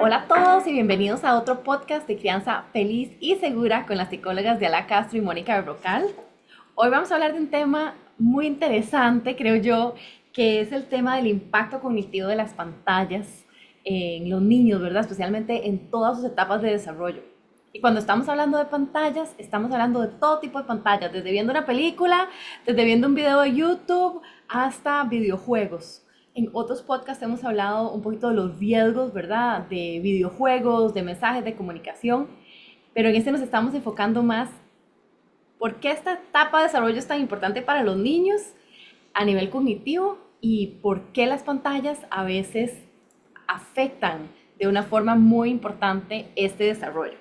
Hola a todos y bienvenidos a otro podcast de crianza feliz y segura con las psicólogas Diala Castro y Mónica Berrocal. Hoy vamos a hablar de un tema muy interesante, creo yo, que es el tema del impacto cognitivo de las pantallas en los niños, ¿verdad? Especialmente en todas sus etapas de desarrollo. Y cuando estamos hablando de pantallas, estamos hablando de todo tipo de pantallas, desde viendo una película, desde viendo un video de YouTube, hasta videojuegos. En otros podcasts hemos hablado un poquito de los riesgos, ¿verdad? De videojuegos, de mensajes, de comunicación, pero en este nos estamos enfocando más por qué esta etapa de desarrollo es tan importante para los niños a nivel cognitivo y por qué las pantallas a veces afectan de una forma muy importante este desarrollo.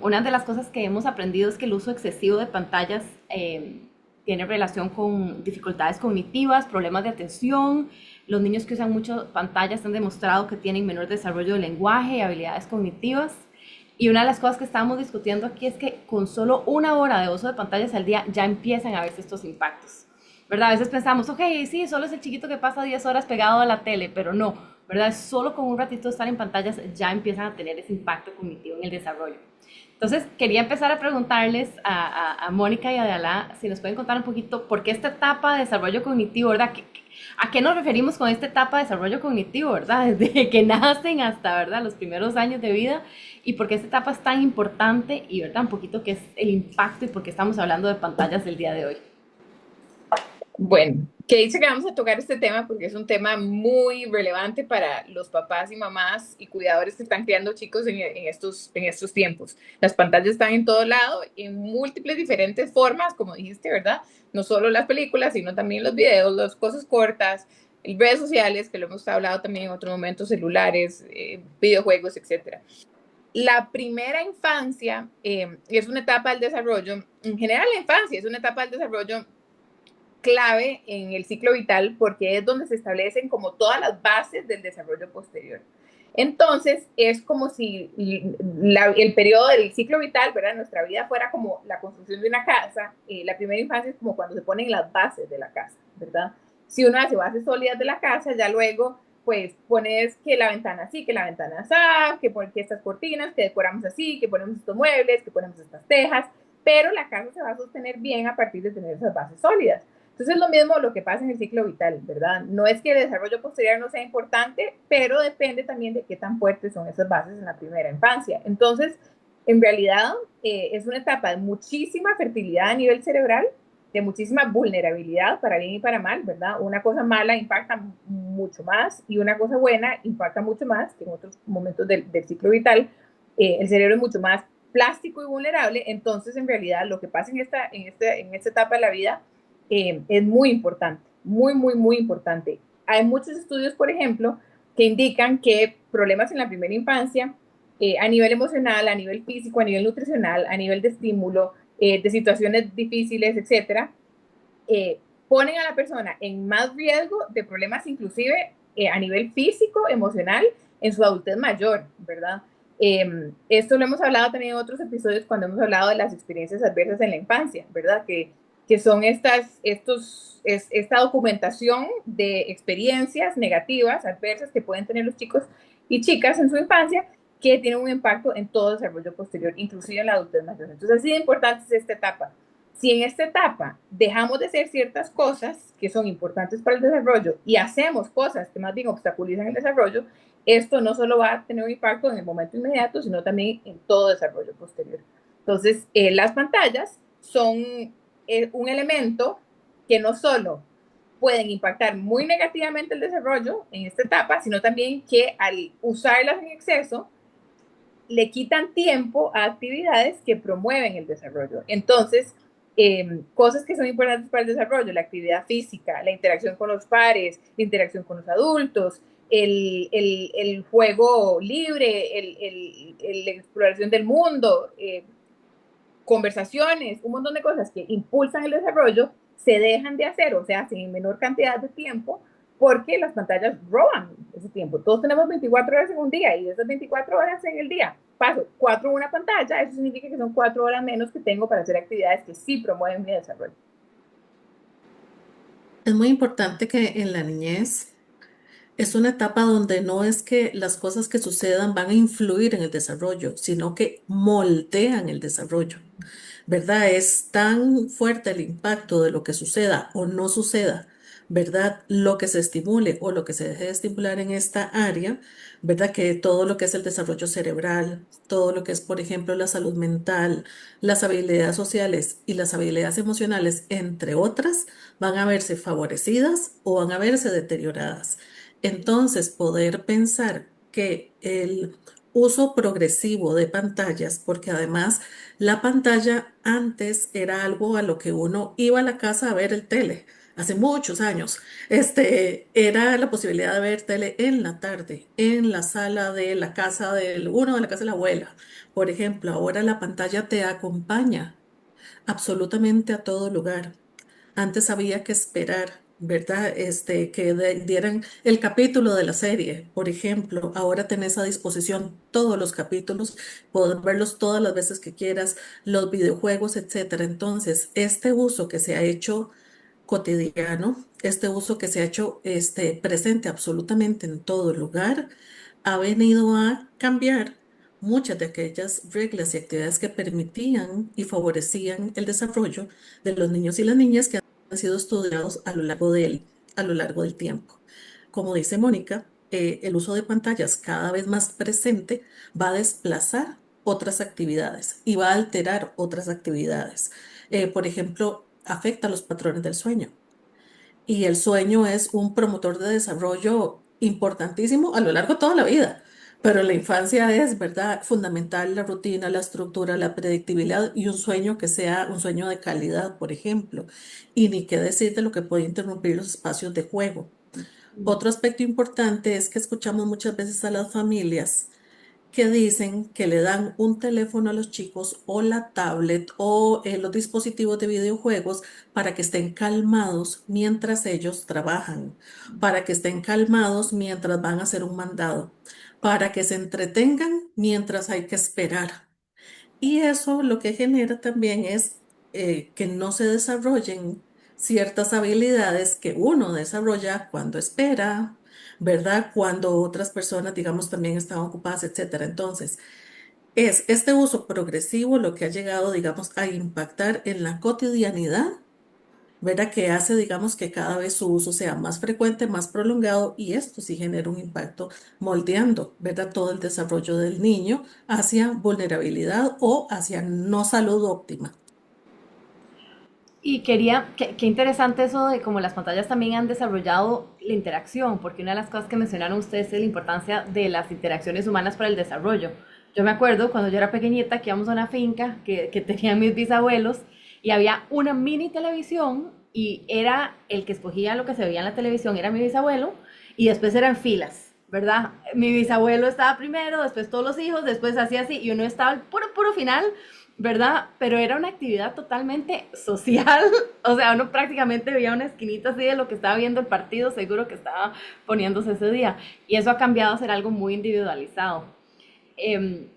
Una de las cosas que hemos aprendido es que el uso excesivo de pantallas tiene relación con dificultades cognitivas, problemas de atención. Los niños que usan mucho pantallas han demostrado que tienen menor desarrollo del lenguaje y habilidades cognitivas. Y una de las cosas que estábamos discutiendo aquí es que con solo una hora de uso de pantallas al día ya empiezan a verse estos impactos, ¿verdad? A veces pensamos, ok, sí, solo es el chiquito que pasa 10 horas pegado a la tele, pero no, ¿verdad? Solo con un ratito de estar en pantallas ya empiezan a tener ese impacto cognitivo en el desarrollo. Entonces, quería empezar a preguntarles a Mónica y a Adela si nos pueden contar un poquito por qué esta etapa de desarrollo cognitivo, ¿verdad? ¿A qué nos referimos con esta etapa de desarrollo cognitivo, verdad? Desde que nacen hasta, ¿verdad? Los primeros años de vida y por qué esta etapa es tan importante y, ¿verdad? Un poquito qué es el impacto y por qué estamos hablando de pantallas el día de hoy. Bueno, que dice que vamos a tocar este tema porque es un tema muy relevante para los papás y mamás y cuidadores que están criando chicos en estos tiempos. Las pantallas están en todo lado, en múltiples diferentes formas, como dijiste, ¿verdad? No solo las películas, sino también los videos, las cosas cortas, redes sociales, que lo hemos hablado también en otros momentos, celulares, videojuegos, etcétera. La primera infancia es una etapa del desarrollo, en general la infancia es una etapa del desarrollo clave en el ciclo vital porque es donde se establecen como todas las bases del desarrollo posterior. Entonces, es como si el periodo del ciclo vital, ¿verdad? Nuestra vida fuera como la construcción de una casa. La primera infancia es como cuando se ponen las bases de la casa, ¿verdad? Si uno hace bases sólidas de la casa, ya luego, pues, pones que la ventana así, que la ventana así, que estas cortinas, que decoramos así, que ponemos estos muebles, que ponemos estas tejas, pero la casa se va a sostener bien a partir de tener esas bases sólidas. Entonces es lo mismo lo que pasa en el ciclo vital, ¿verdad? No es que el desarrollo posterior no sea importante, pero depende también de qué tan fuertes son esas bases en la primera infancia. Entonces, en realidad, es una etapa de muchísima fertilidad a nivel cerebral, de muchísima vulnerabilidad para bien y para mal, ¿verdad? Una cosa mala impacta mucho más y una cosa buena impacta mucho más que en otros momentos del ciclo vital. El cerebro es mucho más plástico y vulnerable, entonces en realidad lo que pasa en esta etapa de la vida es muy importante, muy, muy, muy importante. Hay muchos estudios, por ejemplo, que indican que problemas en la primera infancia, a nivel emocional, a nivel físico, a nivel nutricional, a nivel de estímulo, de situaciones difíciles, etcétera, ponen a la persona en más riesgo de problemas inclusive a nivel físico, emocional, en su adultez mayor, ¿verdad? Esto lo hemos hablado también en otros episodios cuando hemos hablado de las experiencias adversas en la infancia, ¿verdad? Que son esta documentación de experiencias negativas, adversas que pueden tener los chicos y chicas en su infancia que tienen un impacto en todo el desarrollo posterior, inclusive en la adultez mayor. Entonces, así de importante es esta etapa. Si en esta etapa dejamos de hacer ciertas cosas que son importantes para el desarrollo y hacemos cosas que más bien obstaculizan el desarrollo, esto no solo va a tener un impacto en el momento inmediato, sino también en todo desarrollo posterior. Entonces, las pantallas son un elemento que no solo pueden impactar muy negativamente el desarrollo en esta etapa, sino también que al usarlas en exceso, le quitan tiempo a actividades que promueven el desarrollo. Entonces, cosas que son importantes para el desarrollo, la actividad física, la interacción con los pares, la interacción con los adultos, el juego libre, la exploración del mundo, conversaciones, un montón de cosas que impulsan el desarrollo, se dejan de hacer o se hacen en menor cantidad de tiempo porque las pantallas roban ese tiempo. Todos tenemos 24 horas en un día y de esas 24 horas en el día paso 4 en una pantalla, eso significa que son 4 horas menos que tengo para hacer actividades que sí promueven mi desarrollo. Es muy importante que en la niñez Es una etapa donde no es que las cosas que sucedan van a influir en el desarrollo, sino que moldean el desarrollo. ¿Verdad? Es tan fuerte el impacto de lo que suceda o no suceda, ¿verdad? Lo que se estimule o lo que se deje de estimular en esta área, ¿verdad? Que todo lo que es el desarrollo cerebral, todo lo que es, por ejemplo, la salud mental, las habilidades sociales y las habilidades emocionales, entre otras, van a verse favorecidas o van a verse deterioradas. Entonces, poder pensar que el uso progresivo de pantallas, porque además la pantalla antes era algo a lo que uno iba a la casa a ver el tele. Hace muchos años, era la posibilidad de ver tele en la tarde, en la sala de la casa del uno, de la casa de la abuela. Por ejemplo, ahora la pantalla te acompaña absolutamente a todo lugar. Antes había que esperar, ¿verdad? Que dieran el capítulo de la serie, por ejemplo. Ahora tenés a disposición todos los capítulos, puedes verlos todas las veces que quieras, los videojuegos, etcétera. Entonces, este uso que se ha hecho cotidiano, este uso que se ha hecho presente absolutamente en todo lugar, ha venido a cambiar muchas de aquellas reglas y actividades que permitían y favorecían el desarrollo de los niños y las niñas que han sido estudiados a lo largo del tiempo. Como dice Mónica, el uso de pantallas cada vez más presente va a desplazar otras actividades y va a alterar otras actividades. Por ejemplo, afecta a los patrones del sueño. Y el sueño es un promotor de desarrollo importantísimo a lo largo de toda la vida. Pero en la infancia es, ¿verdad?, fundamental la rutina, la estructura, la predictibilidad y un sueño que sea un sueño de calidad, por ejemplo. Y ni qué decir de lo que puede interrumpir los espacios de juego. Otro aspecto importante es que escuchamos muchas veces a las familias que dicen que le dan un teléfono a los chicos o la tablet o los dispositivos de videojuegos para que estén calmados mientras ellos trabajan, para que estén calmados mientras van a hacer un mandado, para que se entretengan mientras hay que esperar. Y eso lo que genera también es que no se desarrollen ciertas habilidades que uno desarrolla cuando espera, ¿verdad? Cuando otras personas, digamos, también están ocupadas, etcétera. Entonces, es este uso progresivo lo que ha llegado, digamos, a impactar en la cotidianidad, ¿verdad? Que hace, digamos, que cada vez su uso sea más frecuente, más prolongado y esto sí genera un impacto moldeando, ¿verdad? Todo el desarrollo del niño hacia vulnerabilidad o hacia no salud óptima. Y quería, qué interesante eso de cómo las pantallas también han desarrollado la interacción, porque una de las cosas que mencionaron ustedes es la importancia de las interacciones humanas para el desarrollo. Yo me acuerdo cuando yo era pequeñita que íbamos a una finca que tenían mis bisabuelos y había una mini televisión y era el que escogía lo que se veía en la televisión, era mi bisabuelo, y después eran filas, ¿verdad? Mi bisabuelo estaba primero, después todos los hijos, después hacía así, y uno estaba al puro final, ¿verdad? Pero era una actividad totalmente social, o sea, uno prácticamente veía una esquinita así de lo que estaba viendo el partido, seguro que estaba poniéndose ese día, y eso ha cambiado a ser algo muy individualizado.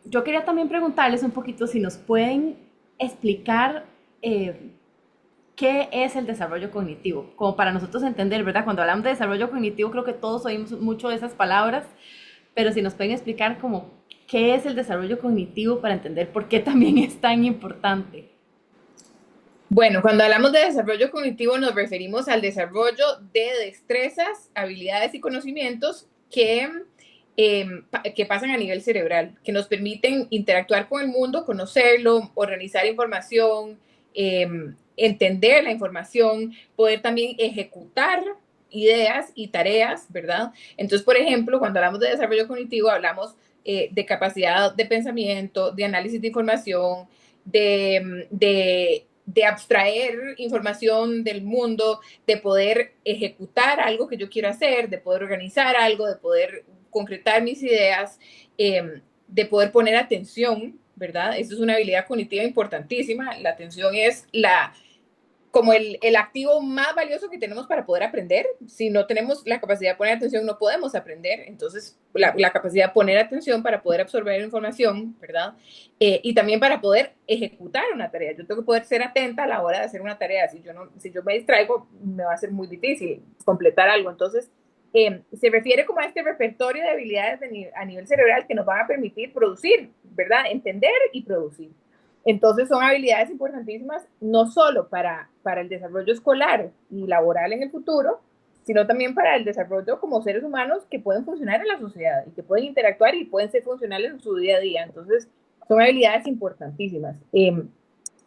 Yo quería también preguntarles un poquito si nos pueden explicar qué es el desarrollo cognitivo, como para nosotros entender, ¿verdad? Cuando hablamos de desarrollo cognitivo, creo que todos oímos mucho de esas palabras, pero si nos pueden explicar como qué es el desarrollo cognitivo para entender por qué también es tan importante. Bueno, cuando hablamos de desarrollo cognitivo nos referimos al desarrollo de destrezas, habilidades y conocimientos que pasan a nivel cerebral, que nos permiten interactuar con el mundo, conocerlo, organizar información, eh, entender la información, poder también ejecutar ideas y tareas, ¿verdad? Entonces, por ejemplo, cuando hablamos de desarrollo cognitivo, hablamos de capacidad de pensamiento, de análisis de información, de abstraer información del mundo, de poder ejecutar algo que yo quiero hacer, de poder organizar algo, de poder concretar mis ideas, de poder poner atención, ¿verdad? Eso es una habilidad cognitiva importantísima. La atención es como el activo más valioso que tenemos para poder aprender. Si no tenemos la capacidad de poner atención, no podemos aprender. Entonces, la capacidad de poner atención para poder absorber información, ¿verdad? Y también para poder ejecutar una tarea. Yo tengo que poder ser atenta a la hora de hacer una tarea. Si yo me distraigo, me va a ser muy difícil completar algo. Entonces, se refiere como a este repertorio de habilidades a nivel cerebral que nos van a permitir producir, ¿verdad? Entender y producir. Entonces son habilidades importantísimas no solo para el desarrollo escolar y laboral en el futuro, sino también para el desarrollo como seres humanos que pueden funcionar en la sociedad y que pueden interactuar y pueden ser funcionales en su día a día. Entonces son habilidades importantísimas.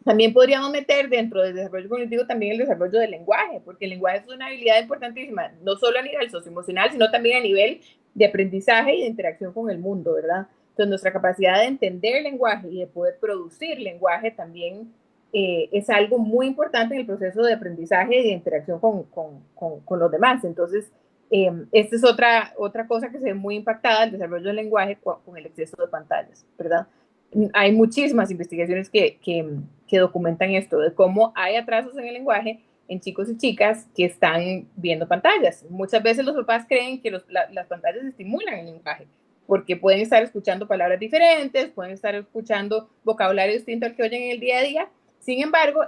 También podríamos meter dentro del desarrollo cognitivo también el desarrollo del lenguaje, porque el lenguaje es una habilidad importantísima, no solo a nivel socioemocional, sino también a nivel de aprendizaje y de interacción con el mundo, ¿verdad? Entonces, nuestra capacidad de entender el lenguaje y de poder producir lenguaje también es algo muy importante en el proceso de aprendizaje y de interacción con los demás. Entonces, esta es otra cosa que se ve muy impactada, el desarrollo del lenguaje con el exceso de pantallas, ¿verdad? Hay muchísimas investigaciones que documentan esto, de cómo hay atrasos en el lenguaje en chicos y chicas que están viendo pantallas. Muchas veces los papás creen que las pantallas estimulan el lenguaje, porque pueden estar escuchando palabras diferentes, pueden estar escuchando vocabulario distinto al que oyen en el día a día. Sin embargo,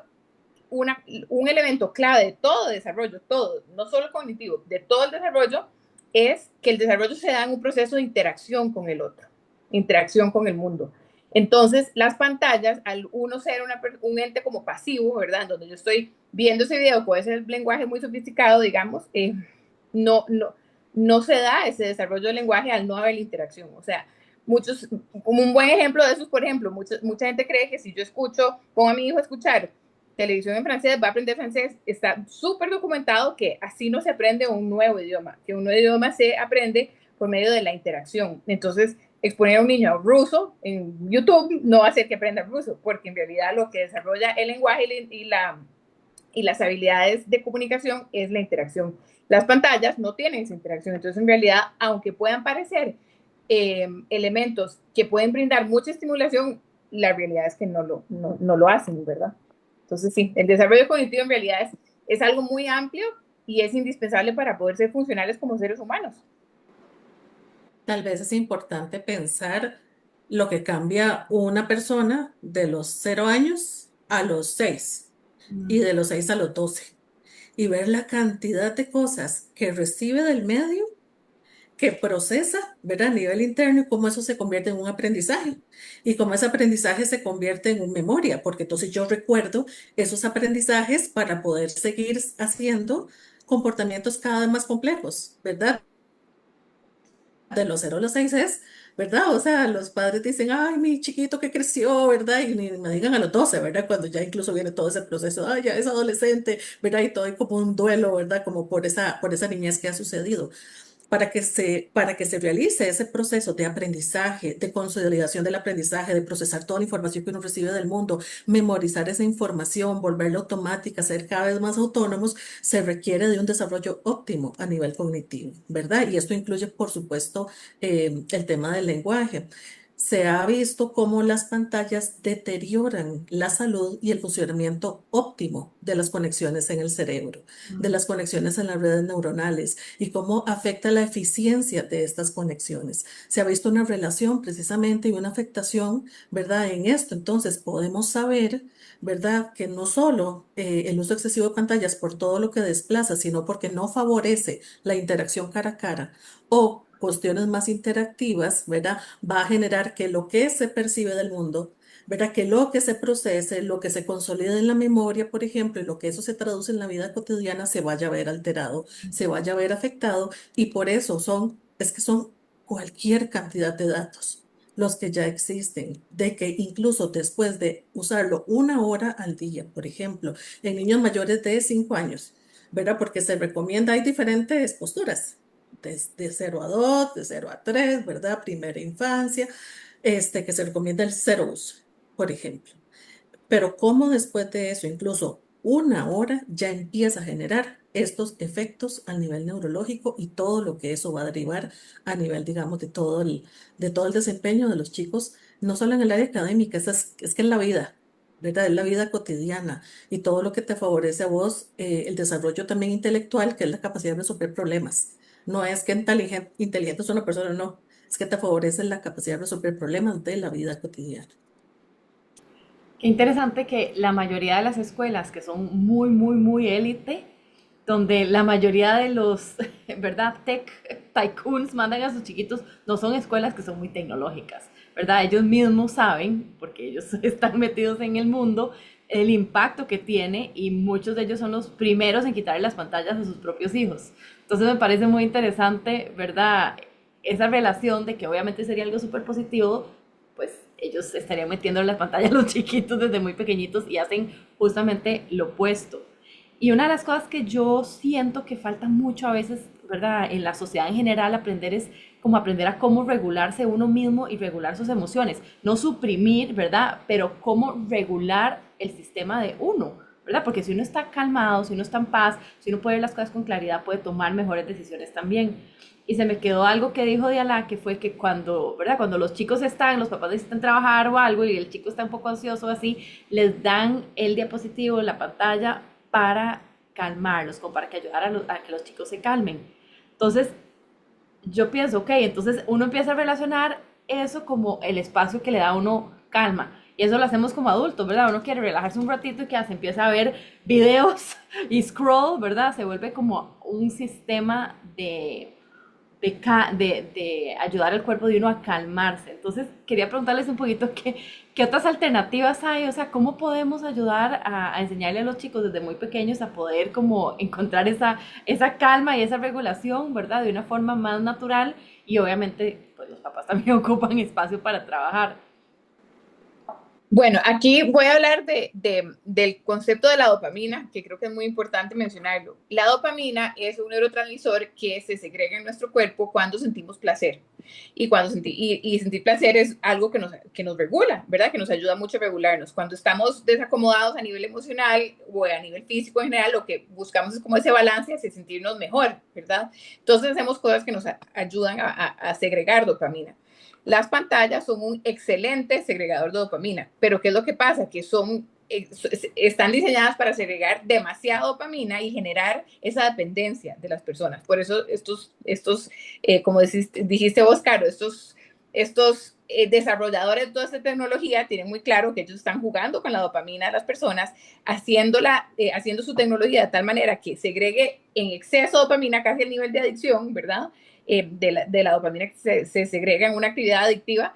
un elemento clave de todo desarrollo, todo, no solo cognitivo, de todo el desarrollo, es que el desarrollo se da en un proceso de interacción con el otro, interacción con el mundo. Entonces, las pantallas, al uno ser un ente como pasivo, ¿verdad? Donde yo estoy viendo ese video, puede ser lenguaje muy sofisticado, digamos, no, no, no se da ese desarrollo del lenguaje al no haber la interacción. O sea, como un buen ejemplo de eso es, por ejemplo, mucha gente cree que si yo pongo a mi hijo a escuchar televisión en francés, va a aprender francés. Está súper documentado que así no se aprende un nuevo idioma, que un nuevo idioma se aprende por medio de la interacción. Entonces, exponer a un niño a ruso en YouTube no va a hacer que aprenda ruso, porque en realidad lo que desarrolla el lenguaje y las habilidades de comunicación es la interacción. Las pantallas no tienen esa interacción, entonces en realidad, aunque puedan parecer elementos que pueden brindar mucha estimulación, la realidad es que no lo hacen, ¿verdad? Entonces sí, el desarrollo cognitivo en realidad es algo muy amplio y es indispensable para poder ser funcionales como seres humanos. Tal vez es importante pensar lo que cambia una persona de los 0 años a los 6 y de los 6 a los 12 y ver la cantidad de cosas que recibe del medio, que procesa, ¿verdad? A nivel interno y cómo eso se convierte en un aprendizaje y cómo ese aprendizaje se convierte en una memoria, porque entonces yo recuerdo esos aprendizajes para poder seguir haciendo comportamientos cada vez más complejos, ¿verdad? De los 0 a los 6 es, ¿verdad? O sea, los padres dicen, ay, mi chiquito que creció, ¿verdad? Y ni me digan a los 12, ¿verdad? Cuando ya incluso viene todo ese proceso, ay, ya es adolescente, ¿verdad? Y todo hay como un duelo, ¿verdad? Como por esa niñez que ha sucedido para que se realice ese proceso de aprendizaje, de consolidación del aprendizaje, de procesar toda la información que uno recibe del mundo, memorizar esa información, volverla automática, ser cada vez más autónomos, se requiere de un desarrollo óptimo a nivel cognitivo, ¿verdad? Y esto incluye, por supuesto, el tema del lenguaje. Se ha visto cómo las pantallas deterioran la salud y el funcionamiento óptimo de las conexiones en el cerebro, de las conexiones en las redes neuronales y cómo afecta la eficiencia de estas conexiones. Se ha visto una relación precisamente y una afectación, ¿verdad? En esto, entonces podemos saber, ¿verdad? Que no solo el uso excesivo de pantallas por todo lo que desplaza, sino porque no favorece la interacción cara a cara o cuestiones más interactivas, ¿verdad? Va a generar que lo que se percibe del mundo, ¿verdad? Que lo que se procese, lo que se consolide en la memoria, por ejemplo, y lo que eso se traduce en la vida cotidiana, se vaya a ver alterado, se vaya a ver afectado, y por eso es que son cualquier cantidad de datos los que ya existen, de que incluso después de usarlo 1 hora al día, por ejemplo, en niños mayores de 5 años, ¿verdad? Porque se recomienda, hay diferentes posturas, de 0 a 2, de 0 a 3, ¿verdad? Primera infancia, que se recomienda el cero uso, por ejemplo. Pero cómo después de eso, incluso 1 hora, ya empieza a generar estos efectos a nivel neurológico y todo lo que eso va a derivar a nivel, digamos, de todo el desempeño de los chicos, no solo en el área académica, es que en la vida, ¿verdad? Es la vida cotidiana y todo lo que te favorece a vos, el desarrollo también intelectual, que es la capacidad de resolver problemas. No es que inteligente es una persona, no, es que te favorece la capacidad de resolver problemas de la vida cotidiana. Qué interesante que la mayoría de las escuelas que son muy, muy, muy élite donde la mayoría de los, ¿verdad? Tech tycoons mandan a sus chiquitos, no son escuelas que son muy tecnológicas, ¿verdad? Ellos mismos saben, porque ellos están metidos en el mundo, el impacto que tiene y muchos de ellos son los primeros en quitarle las pantallas a sus propios hijos. Entonces me parece muy interesante, ¿verdad? Esa relación de que obviamente sería algo súper positivo, pues ellos estarían metiendo las pantallas a los chiquitos desde muy pequeñitos y hacen justamente lo opuesto. Y una de las cosas que yo siento que falta mucho a veces, ¿verdad? En la sociedad en general, aprender es como aprender a cómo regularse uno mismo y regular sus emociones. No suprimir, ¿verdad? Pero cómo regular el sistema de uno, ¿verdad? Porque si uno está calmado, si uno está en paz, si uno puede ver las cosas con claridad, puede tomar mejores decisiones también. Y se me quedó algo que dijo Diala, que fue que cuando, ¿verdad? Cuando los chicos están, los papás necesitan trabajar o algo y el chico está un poco ansioso así, les dan el diapositivo, la pantalla para calmarlos, como para que ayudar a que los chicos se calmen. Entonces, yo pienso, ok, entonces uno empieza a relacionar eso como el espacio que le da a uno calma. Y eso lo hacemos como adultos, ¿verdad? Uno quiere relajarse un ratito y que hace, empieza a ver videos y scroll, ¿verdad? Se vuelve como un sistema de ayudar al cuerpo de uno a calmarse. Entonces, quería preguntarles un poquito qué otras alternativas hay, o sea, cómo podemos ayudar a enseñarle a los chicos desde muy pequeños a poder como encontrar esa calma y esa regulación, ¿verdad? De una forma más natural y obviamente, pues los papás también ocupan espacio para trabajar. Bueno, aquí voy a hablar del concepto de la dopamina, que creo que es muy importante mencionarlo. La dopamina es un neurotransmisor que se segrega en nuestro cuerpo cuando sentimos placer. Y sentir placer es algo que nos regula, ¿verdad? Que nos ayuda mucho a regularnos. Cuando estamos desacomodados a nivel emocional o a nivel físico en general, lo que buscamos es como ese balance hacia sentirnos mejor, ¿verdad? Entonces hacemos cosas que nos ayudan a segregar dopamina. Las pantallas son un excelente segregador de dopamina, pero ¿qué es lo que pasa? Que están diseñadas para segregar demasiada dopamina y generar esa dependencia de las personas. Por eso como dijiste vos, Caro, estos desarrolladores de toda esta tecnología tienen muy claro que ellos están jugando con la dopamina de las personas, haciendo su tecnología de tal manera que segregue en exceso dopamina, casi el nivel de adicción, ¿verdad? De la dopamina que se segrega en una actividad adictiva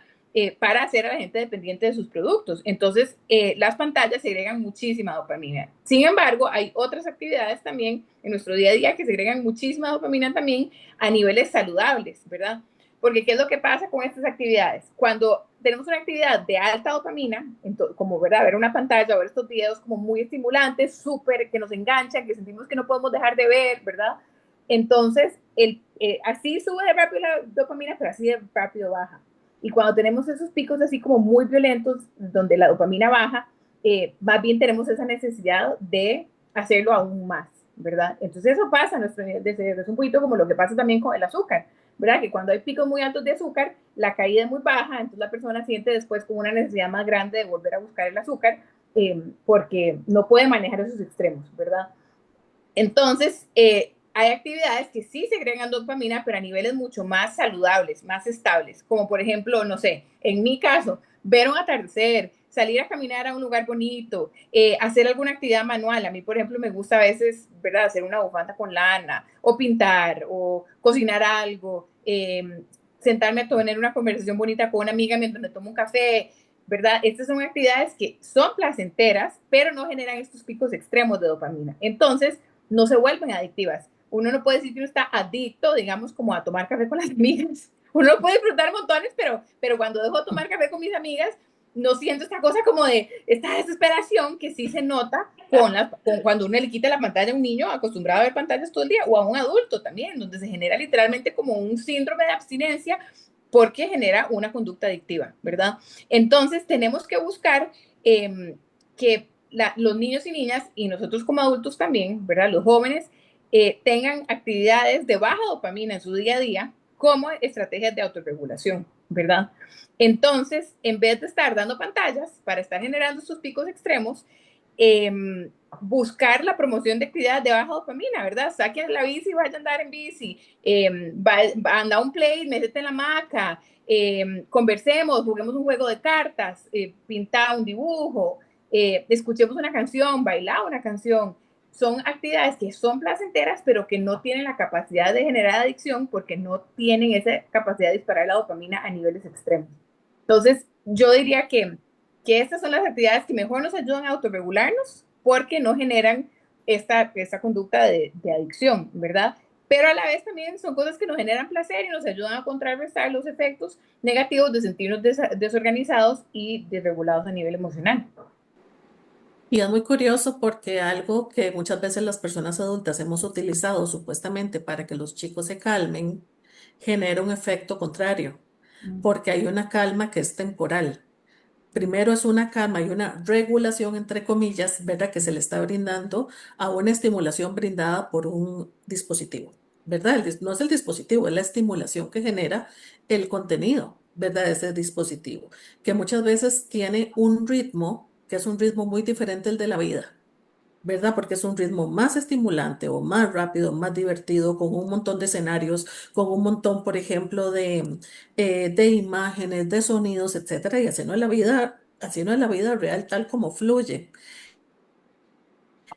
para hacer a la gente dependiente de sus productos. Entonces, las pantallas segregan muchísima dopamina. Sin embargo, hay otras actividades también en nuestro día a día que segregan muchísima dopamina también a niveles saludables, ¿verdad? Porque ¿qué es lo que pasa con estas actividades? Cuando tenemos una actividad de alta dopamina, como ¿verdad? Ver una pantalla o ver estos videos como muy estimulantes, súper, que nos enganchan, que sentimos que no podemos dejar de ver, ¿verdad? Entonces, así sube de rápido la dopamina, pero así de rápido baja. Y cuando tenemos esos picos así como muy violentos, donde la dopamina baja, más bien tenemos esa necesidad de hacerlo aún más, ¿verdad? Entonces eso pasa en nuestro nivel de cerebro. Es un poquito como lo que pasa también con el azúcar, ¿verdad? Que cuando hay picos muy altos de azúcar, la caída es muy baja, entonces la persona siente después como una necesidad más grande de volver a buscar el azúcar, porque no puede manejar esos extremos, ¿verdad? Entonces, hay actividades que sí segregan dopamina, pero a niveles mucho más saludables, más estables, como por ejemplo, no sé, en mi caso, ver un atardecer, salir a caminar a un lugar bonito, hacer alguna actividad manual. A mí, por ejemplo, me gusta a veces, ¿verdad?, hacer una bufanda con lana, o pintar, o cocinar algo, sentarme a tener una conversación bonita con una amiga mientras me tomo un café, ¿verdad? Estas son actividades que son placenteras, pero no generan estos picos extremos de dopamina. Entonces, no se vuelven adictivas. Uno no puede decir que uno está adicto, digamos, como a tomar café con las amigas. Uno puede disfrutar montones, pero cuando dejo de tomar café con mis amigas, no siento esta cosa como de esta desesperación que sí se nota con cuando uno le quita la pantalla a un niño acostumbrado a ver pantallas todo el día, o a un adulto también, donde se genera literalmente como un síndrome de abstinencia porque genera una conducta adictiva, ¿verdad? Entonces tenemos que buscar que los niños y niñas, y nosotros como adultos también, ¿verdad? Los jóvenes, tengan actividades de baja dopamina en su día a día como estrategias de autorregulación, ¿verdad? Entonces, en vez de estar dando pantallas para estar generando estos picos extremos, eh, buscar la promoción de actividades de baja dopamina, ¿verdad? Saquen la bici, vayan a andar en bici, anda a un play, métete en la hamaca, conversemos, juguemos un juego de cartas, pinta un dibujo, escuchemos una canción, bailar una canción, son actividades que son placenteras, pero que no tienen la capacidad de generar adicción porque no tienen esa capacidad de disparar la dopamina a niveles extremos. Entonces, yo diría que estas son las actividades que mejor nos ayudan a autorregularnos porque no generan esta conducta de adicción, ¿verdad? Pero a la vez también son cosas que nos generan placer y nos ayudan a contrarrestar los efectos negativos de sentirnos desorganizados y desregulados a nivel emocional. Y es muy curioso porque algo que muchas veces las personas adultas hemos utilizado supuestamente para que los chicos se calmen, genera un efecto contrario, porque hay una calma que es temporal. Primero es una calma y una regulación, entre comillas, ¿verdad? Que se le está brindando a una estimulación brindada por un dispositivo, ¿verdad? No es el dispositivo, es la estimulación que genera el contenido, ¿verdad? De ese dispositivo, que muchas veces tiene un ritmo, que es un ritmo muy diferente al de la vida. ¿Verdad? Porque es un ritmo más estimulante o más rápido, más divertido, con un montón de escenarios, con un montón, por ejemplo, de imágenes, de sonidos, etcétera. Y así no es la vida real tal como fluye.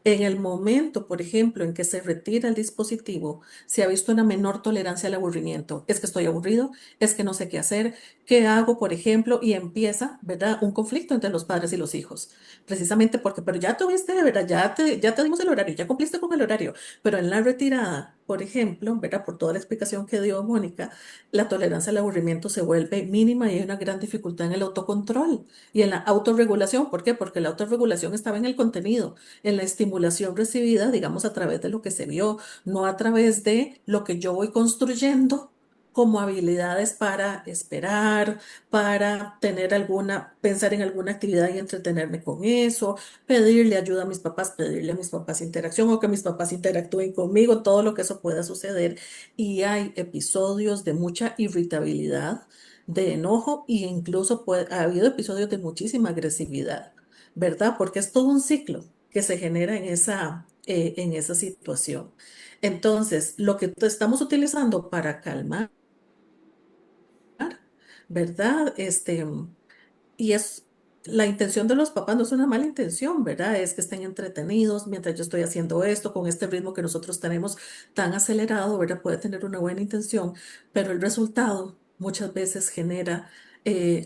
En el momento, por ejemplo, en que se retira el dispositivo, se ha visto una menor tolerancia al aburrimiento. Es que estoy aburrido, es que no sé qué hacer, qué hago, por ejemplo, y empieza, ¿verdad? Un conflicto entre los padres y los hijos. Precisamente porque, pero ya tuviste, ¿verdad? Ya te dimos el horario, ya cumpliste con el horario. Pero en la retirada, por ejemplo, ¿verdad? Por toda la explicación que dio Mónica, la tolerancia al aburrimiento se vuelve mínima y hay una gran dificultad en el autocontrol y en la autorregulación. ¿Por qué? Porque la autorregulación estaba en el contenido, en la estimulación recibida, digamos, a través de lo que se vio, no a través de lo que yo voy construyendo como habilidades para esperar, para pensar en alguna actividad y entretenerme con eso, pedirle ayuda a mis papás, pedirle a mis papás interacción o que mis papás interactúen conmigo, todo lo que eso pueda suceder. Y hay episodios de mucha irritabilidad, de enojo e incluso ha habido episodios de muchísima agresividad. ¿Verdad? Porque es todo un ciclo que se genera en esa situación. Entonces, lo que estamos utilizando para calmar, ¿verdad? Y es la intención de los papás, no es una mala intención, ¿verdad? Es que estén entretenidos mientras yo estoy haciendo esto, con este ritmo que nosotros tenemos tan acelerado, ¿verdad? Puede tener una buena intención, pero el resultado muchas veces genera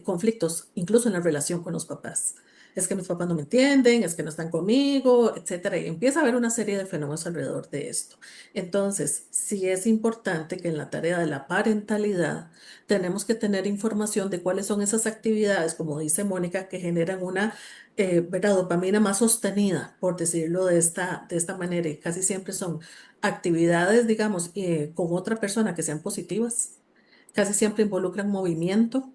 conflictos, incluso en la relación con los papás. Es que mis papás no me entienden, es que no están conmigo, etcétera. Y empieza a haber una serie de fenómenos alrededor de esto. Entonces, sí es importante que en la tarea de la parentalidad tenemos que tener información de cuáles son esas actividades, como dice Mónica, que generan una ¿verdad? Dopamina más sostenida, por decirlo de esta manera. Y casi siempre son actividades, digamos, con otra persona que sean positivas. Casi siempre involucran movimiento,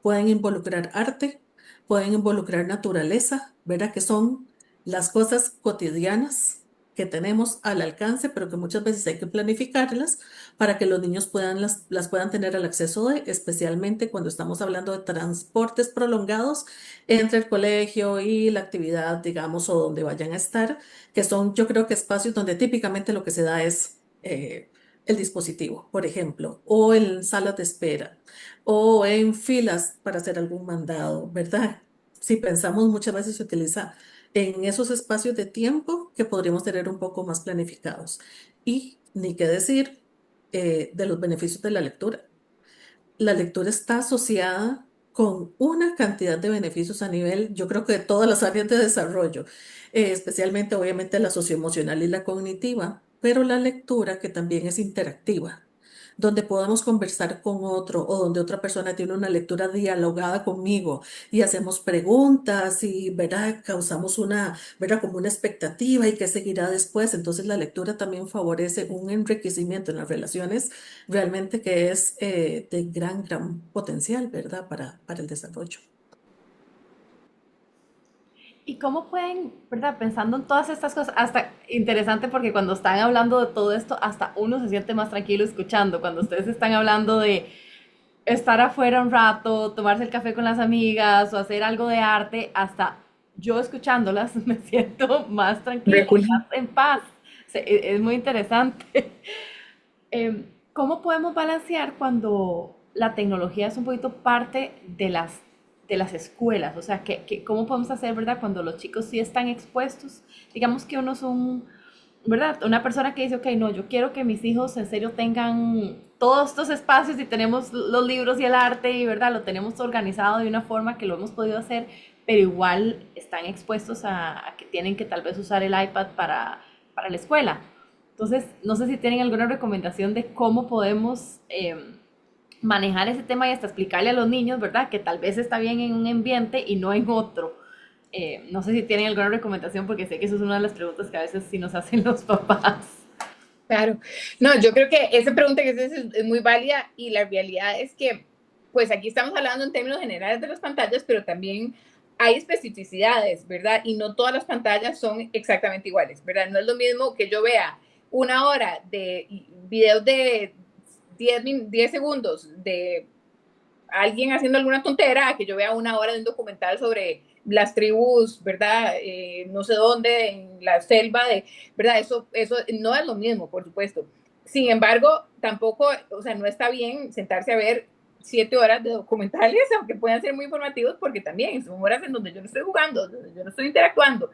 pueden involucrar arte, pueden involucrar naturaleza, ¿verdad? Que son las cosas cotidianas que tenemos al alcance, pero que muchas veces hay que planificarlas para que los niños las puedan tener al acceso de, especialmente cuando estamos hablando de transportes prolongados entre el colegio y la actividad, digamos, o donde vayan a estar, que son, yo creo que espacios donde típicamente lo que se da es el dispositivo, por ejemplo, o en salas de espera o en filas para hacer algún mandado, ¿verdad? Si pensamos muchas veces se utiliza en esos espacios de tiempo que podríamos tener un poco más planificados. Y ni qué decir de los beneficios de la lectura. La lectura está asociada con una cantidad de beneficios a nivel, yo creo que de todas las áreas de desarrollo, especialmente obviamente la socioemocional y la cognitiva, pero la lectura que también es interactiva, donde podamos conversar con otro o donde otra persona tiene una lectura dialogada conmigo y hacemos preguntas y, ¿verdad? Causamos ¿verdad? Como una expectativa y qué seguirá después. Entonces la lectura también favorece un enriquecimiento en las relaciones realmente que es de gran potencial, ¿verdad? Para el desarrollo. ¿Y cómo pueden, verdad, pensando en todas estas cosas, hasta interesante porque cuando están hablando de todo esto, hasta uno se siente más tranquilo escuchando, cuando ustedes están hablando de estar afuera un rato, tomarse el café con las amigas o hacer algo de arte, hasta yo escuchándolas me siento más tranquila, más en paz. Es muy interesante. ¿Cómo podemos balancear cuando la tecnología es un poquito parte de las escuelas? O sea, ¿cómo podemos hacer, verdad, cuando los chicos sí están expuestos? Digamos que uno es un ¿verdad? Una persona que dice, ok, no, yo quiero que mis hijos en serio tengan todos estos espacios y tenemos los libros y el arte y, ¿verdad? Lo tenemos organizado de una forma que lo hemos podido hacer, pero igual están expuestos a que tienen que tal vez usar el iPad para la escuela. Entonces, no sé si tienen alguna recomendación de cómo podemos manejar ese tema y hasta explicarle a los niños, ¿verdad? Que tal vez está bien en un ambiente y no en otro. No sé si tienen alguna recomendación porque sé que eso es una de las preguntas que a veces sí nos hacen los papás. Claro. No, yo creo que esa pregunta que haces es muy válida y la realidad es que, pues aquí estamos hablando en términos generales de las pantallas, pero también hay especificidades, ¿verdad? Y no todas las pantallas son exactamente iguales, ¿verdad? No es lo mismo que yo vea una hora de videos de 10 segundos de alguien haciendo alguna tontera, que yo vea una hora de un documental sobre las tribus, ¿verdad? No sé dónde, en la selva, ¿verdad? Eso no es lo mismo, por supuesto. Sin embargo, tampoco, o sea, no está bien sentarse a ver 7 horas de documentales, aunque puedan ser muy informativos, porque también son horas en donde yo no estoy jugando, donde yo no estoy interactuando.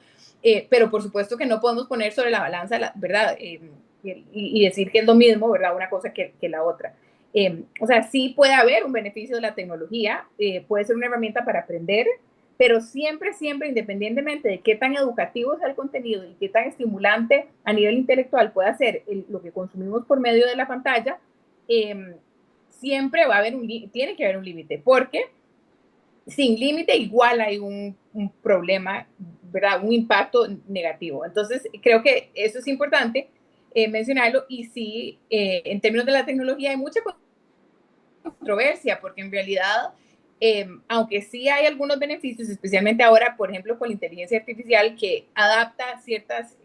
Pero por supuesto que no podemos poner sobre la balanza, ¿verdad? Y decir que es lo mismo, ¿verdad? Una cosa que la otra. O sea, sí puede haber un beneficio de la tecnología, puede ser una herramienta para aprender, pero siempre, siempre, independientemente de qué tan educativo sea el contenido y qué tan estimulante a nivel intelectual pueda ser lo que consumimos por medio de la pantalla, siempre va a haber tiene que haber un límite, porque sin límite igual hay un problema, ¿verdad? Un impacto negativo. Entonces, creo que eso es importante mencionarlo y sí, en términos de la tecnología hay mucha controversia, porque en realidad, aunque sí hay algunos beneficios, especialmente ahora, por ejemplo, con la inteligencia artificial que adapta ciertas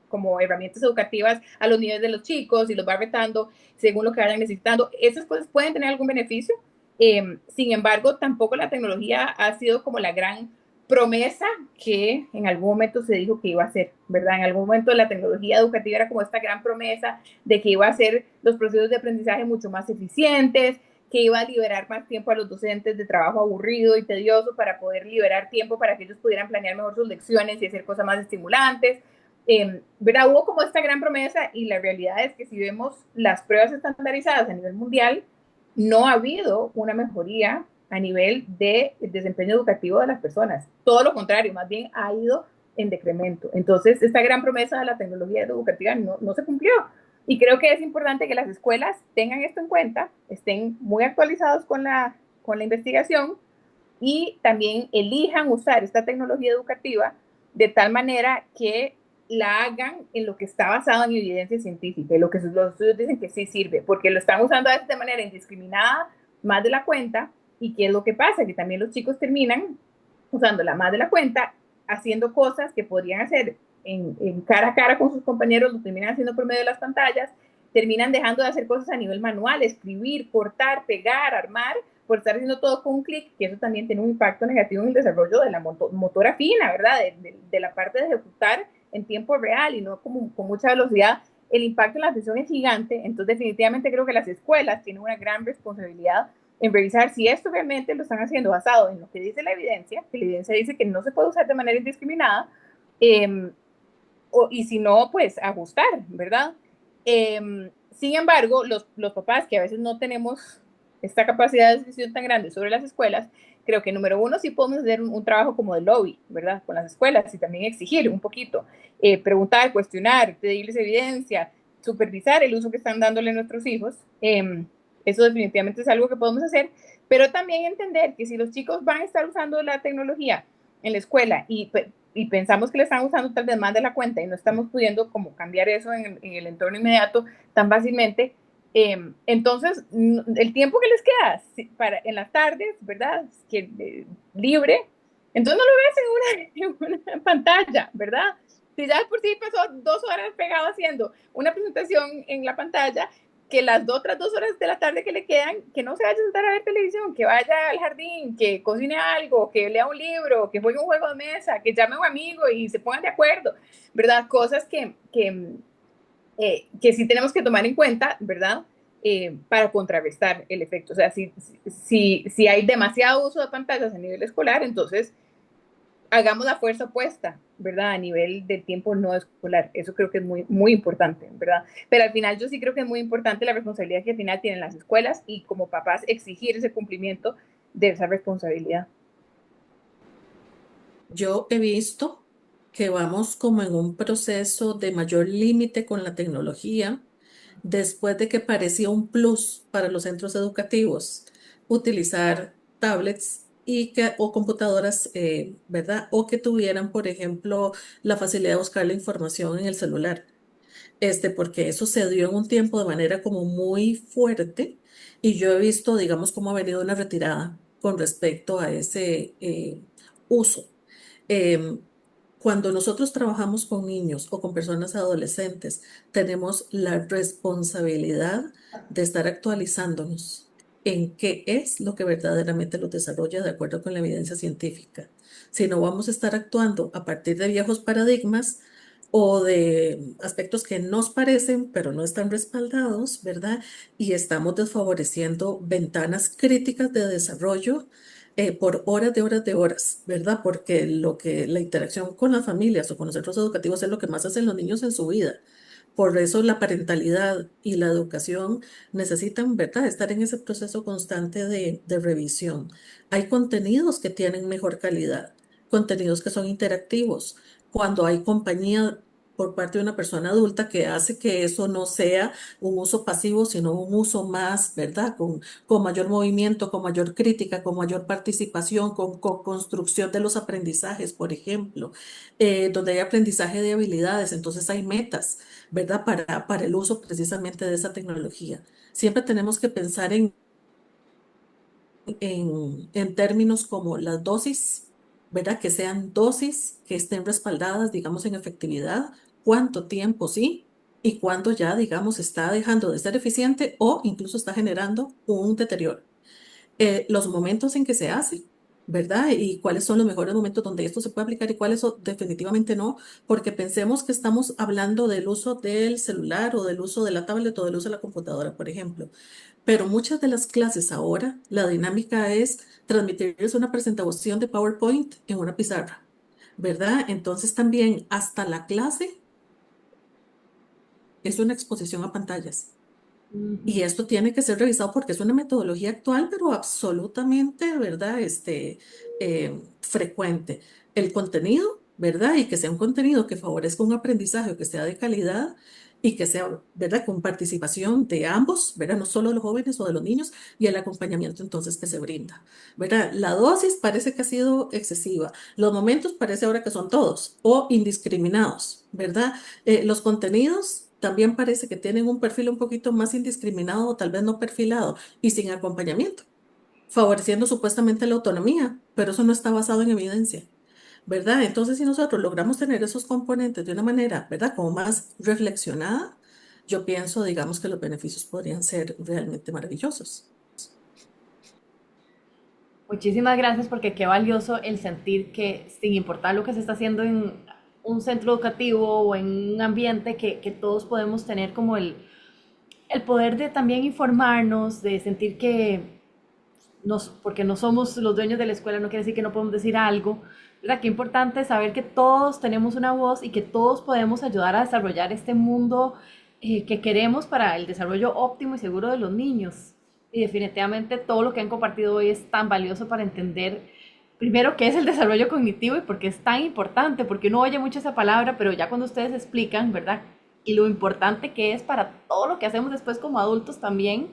como herramientas educativas a los niveles de los chicos y los va retando según lo que vayan necesitando, esas cosas pueden tener algún beneficio. Sin embargo, tampoco la tecnología ha sido como la gran promesa que en algún momento se dijo que iba a ser, ¿verdad? En algún momento la tecnología educativa era como esta gran promesa de que iba a hacer los procesos de aprendizaje mucho más eficientes, que iba a liberar más tiempo a los docentes de trabajo aburrido y tedioso para poder liberar tiempo para que ellos pudieran planear mejor sus lecciones y hacer cosas más estimulantes. ¿Verdad? Hubo como esta gran promesa y la realidad es que si vemos las pruebas estandarizadas a nivel mundial, no ha habido una mejoría a nivel de desempeño educativo de las personas. Todo lo contrario, más bien ha ido en decremento. Entonces, esta gran promesa de la tecnología educativa no se cumplió. Y creo que es importante que las escuelas tengan esto en cuenta, estén muy actualizados con la investigación y también elijan usar esta tecnología educativa de tal manera que la hagan en lo que está basado en evidencia científica, y lo que los estudios dicen que sí sirve, porque lo están usando a veces de manera indiscriminada, más de la cuenta, y ¿qué es lo que pasa? Que también los chicos terminan usándola más de la cuenta, haciendo cosas que podrían hacer en cara a cara con sus compañeros, lo terminan haciendo por medio de las pantallas, terminan dejando de hacer cosas a nivel manual, escribir, cortar, pegar, armar, por estar haciendo todo con un clic, que eso también tiene un impacto negativo en el desarrollo de la motora fina, ¿verdad? De la parte de ejecutar en tiempo real y no como, con mucha velocidad. El impacto en la atención es gigante, entonces definitivamente creo que las escuelas tienen una gran responsabilidad en revisar si esto realmente lo están haciendo basado en lo que dice la evidencia, que la evidencia dice que no se puede usar de manera indiscriminada, y si no, pues ajustar, ¿verdad? Sin embargo, los papás que a veces no tenemos esta capacidad de decisión tan grande sobre las escuelas, creo que número uno sí podemos hacer un trabajo como de lobby, ¿verdad? Con las escuelas y también exigir un poquito, preguntar, cuestionar, pedirles evidencia, supervisar el uso que están dándole a nuestros hijos. Eso definitivamente es algo que podemos hacer, pero también entender que si los chicos van a estar usando la tecnología en la escuela y pensamos que le están usando tal vez más de la cuenta y no estamos pudiendo como cambiar eso en el entorno inmediato tan fácilmente, entonces el tiempo que les queda en las tardes, ¿verdad? Libre, entonces no lo ves en una pantalla, ¿verdad? Si ya por sí pasó 2 horas pegado haciendo una presentación en la pantalla, que las otras 2 horas de la tarde que le quedan, que no se vaya a sentar a ver televisión, que vaya al jardín, que cocine algo, que lea un libro, que juegue un juego de mesa, que llame a un amigo y se pongan de acuerdo, ¿verdad? Cosas que sí tenemos que tomar en cuenta, ¿verdad? Para contrarrestar el efecto. O sea, si hay demasiado uso de pantallas a nivel escolar, entonces hagamos la fuerza opuesta, ¿verdad? A nivel del tiempo no escolar. Eso creo que es muy, muy importante, ¿verdad? Pero al final yo sí creo que es muy importante la responsabilidad que al final tienen las escuelas y como papás exigir ese cumplimiento de esa responsabilidad. Yo he visto que vamos como en un proceso de mayor límite con la tecnología, después de que parecía un plus para los centros educativos utilizar tablets o computadoras, ¿verdad? O que tuvieran, por ejemplo, la facilidad de buscar la información en el celular. Porque eso se dio en un tiempo de manera como muy fuerte y yo he visto, digamos, cómo ha venido una retirada con respecto a ese uso. Em, Cuando nosotros trabajamos con niños o con personas adolescentes, tenemos la responsabilidad de estar actualizándonos en qué es lo que verdaderamente los desarrolla de acuerdo con la evidencia científica. Si no vamos a estar actuando a partir de viejos paradigmas o de aspectos que nos parecen, pero no están respaldados, ¿verdad? Y estamos desfavoreciendo ventanas críticas de desarrollo por horas de horas de horas, ¿verdad? Porque la interacción con las familias o con los centros educativos es lo que más hacen los niños en su vida. Por eso la parentalidad y la educación necesitan, ¿verdad?, estar en ese proceso constante de revisión. Hay contenidos que tienen mejor calidad, contenidos que son interactivos. Cuando hay compañía por parte de una persona adulta que hace que eso no sea un uso pasivo, sino un uso más, ¿verdad? Con mayor movimiento, con mayor crítica, con mayor participación, con construcción de los aprendizajes, por ejemplo, donde hay aprendizaje de habilidades, entonces hay metas, ¿verdad? Para el uso precisamente de esa tecnología. Siempre tenemos que pensar en términos como las dosis, ¿verdad? Que sean dosis que estén respaldadas, digamos, en efectividad, cuánto tiempo sí y cuánto ya, digamos, está dejando de ser eficiente o incluso está generando un deterioro. Los momentos en que se hace, ¿verdad? Y cuáles son los mejores momentos donde esto se puede aplicar y cuáles definitivamente no, porque pensemos que estamos hablando del uso del celular o del uso de la tablet o del uso de la computadora, por ejemplo. Pero muchas de las clases ahora, la dinámica es transmitirles una presentación de PowerPoint en una pizarra, ¿verdad? Entonces también hasta la clase es una exposición a pantallas. Y Ujú. esto tiene que ser revisado porque es una metodología actual, pero absolutamente, ¿verdad? Frecuente. El contenido, ¿verdad? Y que sea un contenido que favorezca un aprendizaje o que sea de calidad y que sea, ¿verdad? Con participación de ambos, ¿verdad? No solo de los jóvenes o de los niños y el acompañamiento entonces que se brinda, ¿verdad? La dosis parece que ha sido excesiva. Los momentos parece ahora que son todos o indiscriminados, ¿verdad? Los contenidos también parece que tienen un perfil un poquito más indiscriminado o tal vez no perfilado y sin acompañamiento, favoreciendo supuestamente la autonomía, pero eso no está basado en evidencia, ¿verdad? Entonces, si nosotros logramos tener esos componentes de una manera, ¿verdad? Como más reflexionada, yo pienso, digamos, que los beneficios podrían ser realmente maravillosos. Muchísimas gracias porque qué valioso el sentir que sin importar lo que se está haciendo en un centro educativo o en un ambiente, que todos podemos tener como el poder de también informarnos, de sentir que porque no somos los dueños de la escuela, no quiere decir que no podemos decir algo, ¿verdad? Qué importante saber que todos tenemos una voz y que todos podemos ayudar a desarrollar este mundo que queremos para el desarrollo óptimo y seguro de los niños. Y definitivamente todo lo que han compartido hoy es tan valioso para entender primero qué es el desarrollo cognitivo y por qué es tan importante, porque uno oye mucho esa palabra, pero ya cuando ustedes explican, ¿verdad? Y lo importante que es para todo lo que hacemos después como adultos también,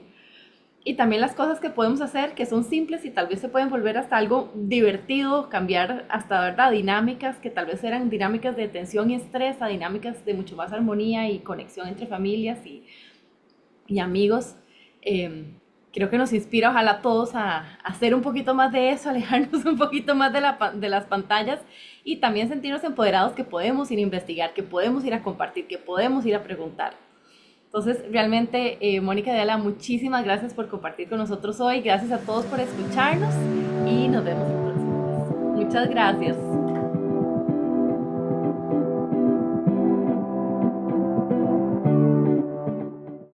y también las cosas que podemos hacer que son simples y tal vez se pueden volver hasta algo divertido, cambiar hasta, ¿verdad?, dinámicas que tal vez eran dinámicas de tensión y estrés a dinámicas de mucho más armonía y conexión entre familias y amigos. Creo que nos inspira ojalá a todos a hacer un poquito más de eso, alejarnos un poquito más de las pantallas y también sentirnos empoderados que podemos ir a investigar, que podemos ir a compartir, que podemos ir a preguntar. Entonces, realmente, Mónica y Adela, muchísimas gracias por compartir con nosotros hoy. Gracias a todos por escucharnos y nos vemos el próximo mes. Muchas gracias.